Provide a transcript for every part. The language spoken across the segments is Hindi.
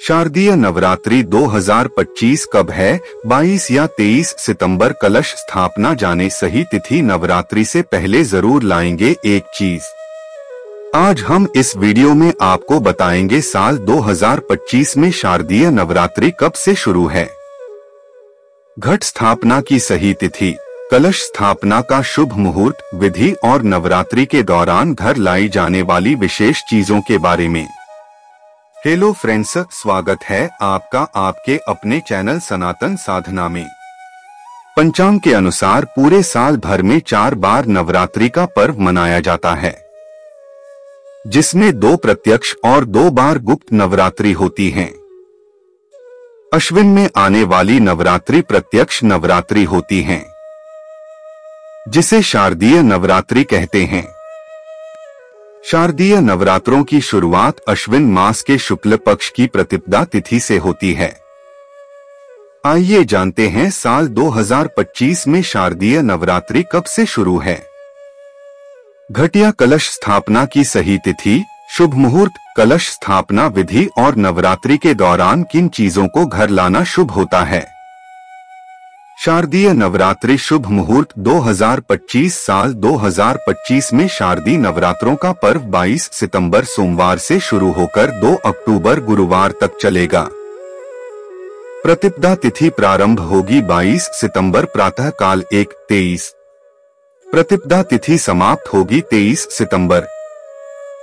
शारदीय नवरात्रि 2025 कब है? 22 या 23 सितंबर। कलश स्थापना जाने सही तिथि। नवरात्रि से पहले जरूर लाएंगे एक चीज। आज हम इस वीडियो में आपको बताएंगे साल 2025 में शारदीय नवरात्रि कब से शुरू है, घट स्थापना की सही तिथि, कलश स्थापना का शुभ मुहूर्त, विधि और नवरात्रि के दौरान घर लाई जाने वाली विशेष चीजों के बारे में। हेलो फ्रेंड्स, स्वागत है आपका आपके अपने चैनल सनातन साधना में। पंचांग के अनुसार पूरे साल भर में 4 बार नवरात्रि का पर्व मनाया जाता है, जिसमें 2 प्रत्यक्ष और 2 बार गुप्त नवरात्रि होती हैं। अश्विन में आने वाली नवरात्रि प्रत्यक्ष नवरात्रि होती हैं, जिसे शारदीय नवरात्रि कहते हैं। शारदीय नवरात्रों की शुरुआत अश्विन मास के शुक्ल पक्ष की प्रतिपदा तिथि से होती है। आइए जानते हैं साल 2025 में शारदीय नवरात्रि कब से शुरू है। घटिया कलश स्थापना की सही तिथि, शुभ मुहूर्त, कलश स्थापना विधि और नवरात्रि के दौरान किन चीजों को घर लाना शुभ होता है। शारदीय नवरात्रि शुभ मुहूर्त 2025 साल 2025 में शारदीय नवरात्रों का पर्व 22 सितंबर सोमवार से शुरू होकर 2 अक्टूबर गुरुवार तक चलेगा। प्रतिपदा तिथि प्रारंभ होगी 22 सितंबर प्रातः काल 1:23। प्रतिपदा तिथि समाप्त होगी 23 सितंबर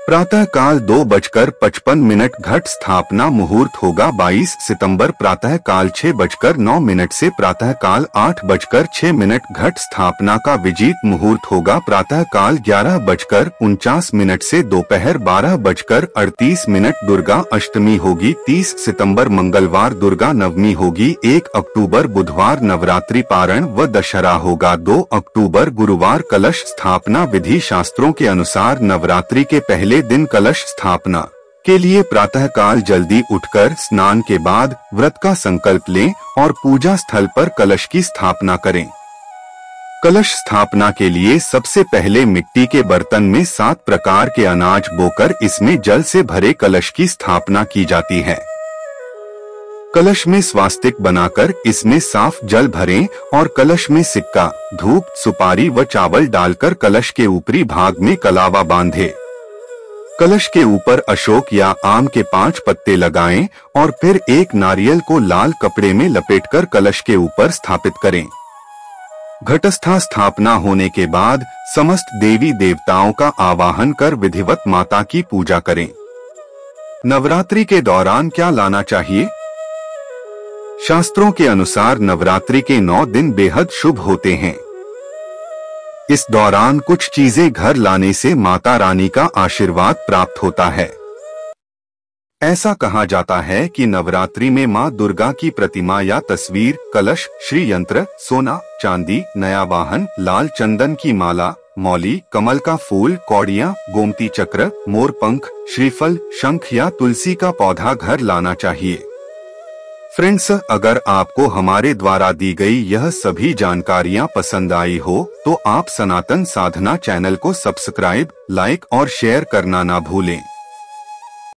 प्रातः काल 2:55। घट स्थापना मुहूर्त होगा 22 सितंबर प्रातः काल 6:09 से प्रातः काल 8:06। घट स्थापना का विजित मुहूर्त होगा प्रातः काल 11:49 से दोपहर 12:38। दुर्गा अष्टमी होगी 30 सितंबर मंगलवार, दुर्गा नवमी होगी 1 अक्टूबर बुधवार, नवरात्रि पारण व दशहरा होगा 2 अक्टूबर गुरुवार। कलश स्थापना विधि शास्त्रों के अनुसार नवरात्रि के पहले दिन कलश स्थापना के लिए प्रातः काल जल्दी उठकर स्नान के बाद व्रत का संकल्प लें और पूजा स्थल पर कलश की स्थापना करें। कलश स्थापना के लिए सबसे पहले मिट्टी के बर्तन में 7 प्रकार के अनाज बोकर इसमें जल से भरे कलश की स्थापना की जाती है। कलश में स्वास्तिक बनाकर इसमें साफ जल भरें और कलश में सिक्का, धूप, सुपारी व चावल डालकर कलश के ऊपरी भाग में कलावा बांधें। कलश के ऊपर अशोक या आम के 5 पत्ते लगाएं और फिर एक नारियल को लाल कपड़े में लपेटकर कलश के ऊपर स्थापित करें। घटस्था स्थापना होने के बाद समस्त देवी देवताओं का आवाहन कर विधिवत माता की पूजा करें। नवरात्रि के दौरान क्या लाना चाहिए? शास्त्रों के अनुसार नवरात्रि के 9 दिन बेहद शुभ होते हैं। इस दौरान कुछ चीजें घर लाने से माता रानी का आशीर्वाद प्राप्त होता है। ऐसा कहा जाता है कि नवरात्रि में मां दुर्गा की प्रतिमा या तस्वीर, कलश, श्री यंत्र, सोना, चांदी, नया वाहन, लाल चंदन की माला, मौली, कमल का फूल, कौड़ियां, गोमती चक्र, मोर पंख, श्रीफल, शंख या तुलसी का पौधा घर लाना चाहिए। फ्रेंड्स, अगर आपको हमारे द्वारा दी गई यह सभी जानकारियां पसंद आई हो तो आप सनातन साधना चैनल को सब्सक्राइब, लाइक और शेयर करना ना भूलें।